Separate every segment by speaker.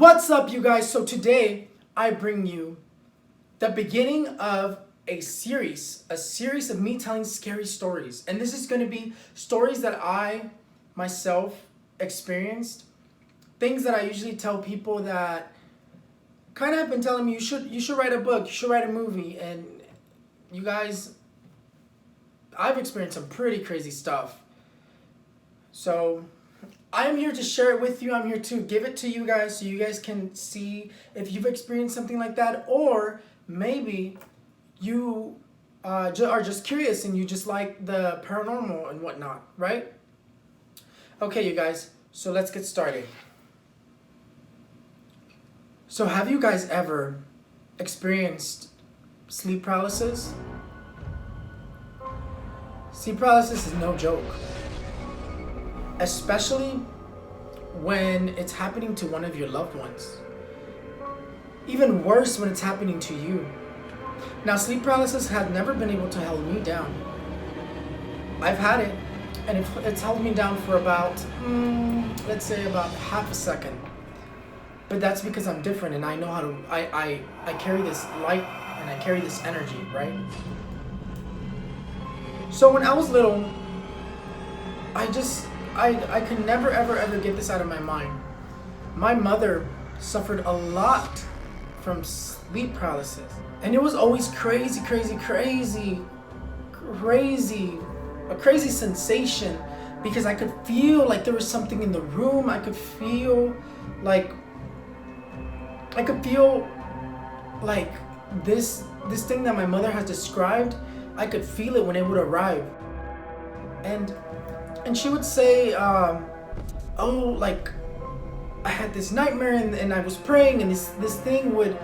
Speaker 1: What's up, you guys? So today I bring you the beginning of a series of me telling scary stories. And this is going to be stories that I myself experienced, things that I usually tell people that kind of have been telling me you should write a book, you should write a movie. And you guys, I've experienced some pretty crazy stuff. So I'm here to share it with you. I'm here to give it to you guys so you guys can see if you've experienced something like that, or maybe you are just curious and you just like the paranormal and whatnot, right? Okay, you guys, so let's get started. So have you guys ever experienced sleep paralysis? Sleep paralysis is no joke. Especially when it's happening to one of your loved ones. Even worse when it's happening to you. Now, sleep paralysis has never been able to hold me down. I've had it, and it's held me down for about, let's say about half a second. But that's because I'm different, and I know how to, I carry this light, and I carry this energy, right? So when I was little, I could never ever get this out of my mind. My mother suffered a lot from sleep paralysis. And it was always a crazy sensation, because I could feel like there was something in the room. I could feel like this thing that my mother has described. I could feel it when it would arrive. And she would say, like I had this nightmare and I was praying, and this thing would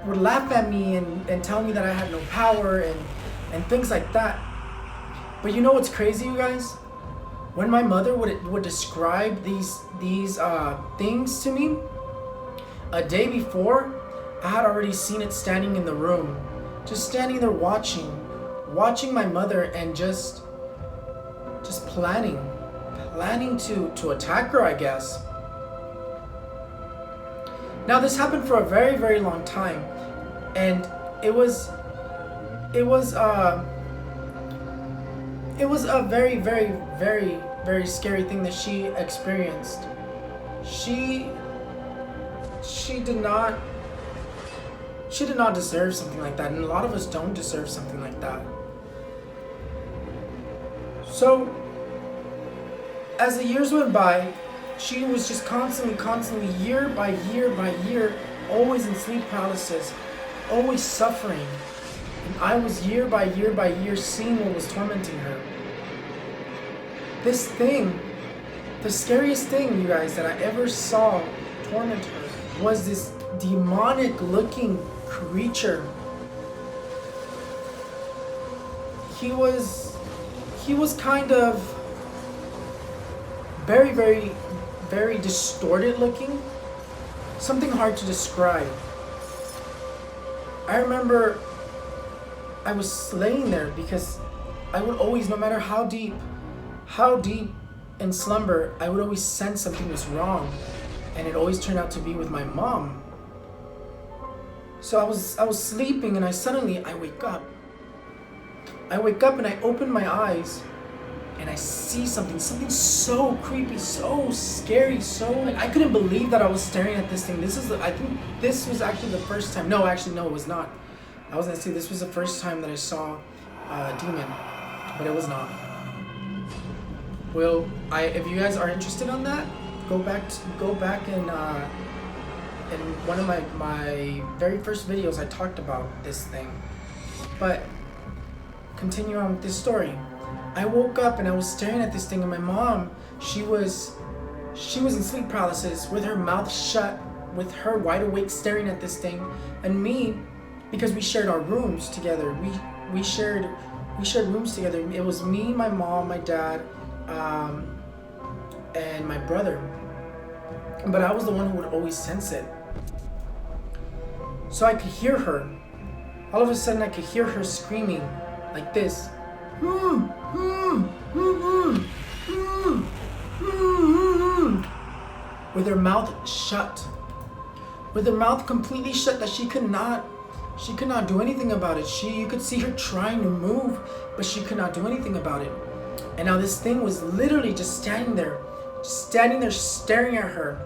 Speaker 1: laugh at me and tell me that I had no power and things like that. But you know what's crazy, you guys? When my mother would describe these things to me, a day before, I had already seen it standing in the room, just standing there watching my mother, and just planning to attack her, I guess. Now, this happened for a very long time, and it was a very scary thing that she experienced. She did not deserve something like that, and a lot of us don't deserve something like that. So, as the years went by, she was just constantly, year by year, always in sleep paralysis, always suffering. And I was year by year seeing what was tormenting her. This thing, the scariest thing, you guys, that I ever saw torment her was this demonic looking creature. He was kind of very distorted looking. Something hard to describe. I remember I was laying there because I would always, no matter how deep in slumber, I would always sense something was wrong, and it always turned out to be with my mom. So I was sleeping, and I wake up. I wake up and I open my eyes, and I see something so creepy, so scary, I couldn't believe that I was staring at this thing. I think this was actually the first time. No, actually, no, it was not. I was gonna say this was the first time that I saw a demon, but it was not. Well, if you guys are interested on that, go back and in one of my very first videos, I talked about this thing. But continue on with this story. I woke up and I was staring at this thing, and my mom, she was in sleep paralysis with her mouth shut, with her wide awake staring at this thing, and me, because we shared our rooms together. We shared rooms together. It was me, my mom, my dad, and my brother. But I was the one who would always sense it. So I could hear her. All of a sudden I could hear her screaming like this. with her mouth shut. With her mouth completely shut, that she could not do anything about it. You could see her trying to move, but she could not do anything about it. And now this thing was literally just standing there staring at her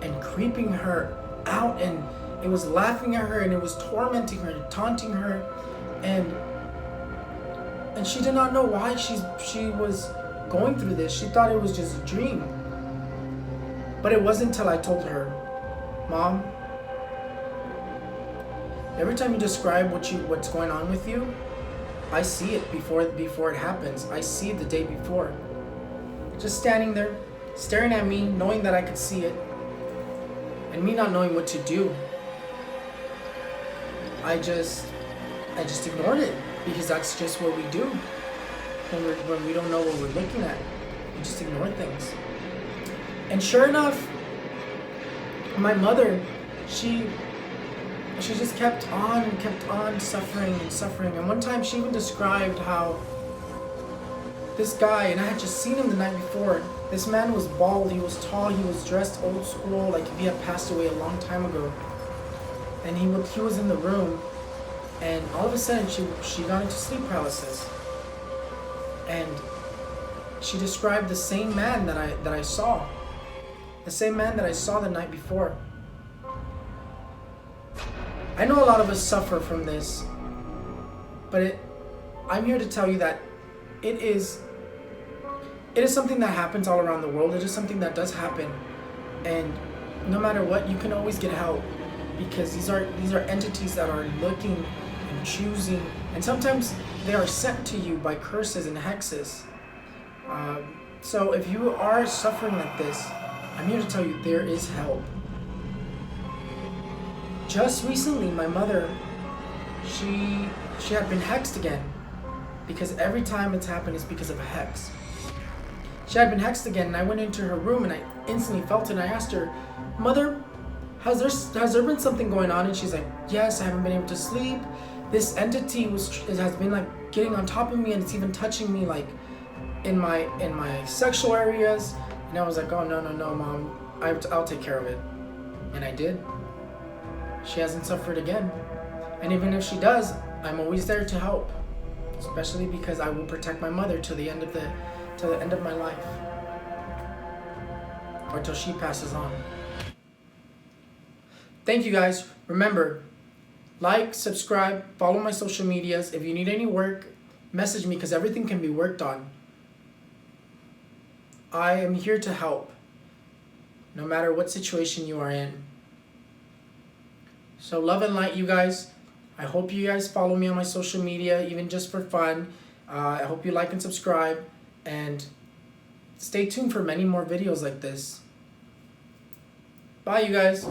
Speaker 1: and creeping her out, and it was laughing at her, and it was tormenting her and taunting her, and she did not know why she was going through this. She thought it was just a dream. But it wasn't until I told her, Mom, every time you describe what's going on with you, I see it before it happens. I see it the day before. Just standing there, staring at me, knowing that I could see it, and me not knowing what to do. I just ignored it, because that's just what we do when we don't know what we're looking at. We just ignore things. And sure enough, my mother, she just kept on suffering and suffering. And one time she even described how this guy, and I had just seen him the night before, this man was bald, he was tall, he was dressed old school, like if he had passed away a long time ago. And he was in the room, and all of a sudden she got into sleep paralysis. And she described the same man that I saw. The same man that I saw the night before. I know a lot of us suffer from this, but I'm here to tell you that it is something that happens all around the world. It is something that does happen, and no matter what, you can always get help, because these are entities that are looking and choosing, and sometimes they are sent to you by curses and hexes. So if you are suffering like this, I'm here to tell you there is help. Just recently, my mother, she had been hexed again, because every time it's happened it's because of a hex. She had been hexed again, and I went into her room and I instantly felt it, and I asked her, Mother, has there been something going on? And she's like, yes, I haven't been able to sleep. This entity has been like getting on top of me, and it's even touching me like in my sexual areas. And I was like, oh no, Mom, I'll take care of it. And I did. She hasn't suffered again. And even if she does, I'm always there to help. Especially because I will protect my mother till the end of my life. Or till she passes on. Thank you guys. Remember, like, subscribe, follow my social medias. If you need any work, message me, because everything can be worked on. I am here to help, no matter what situation you are in. So love and light, you guys. I hope you guys follow me on my social media, even just for fun. I hope you like and subscribe, and stay tuned for many more videos like this. Bye, you guys.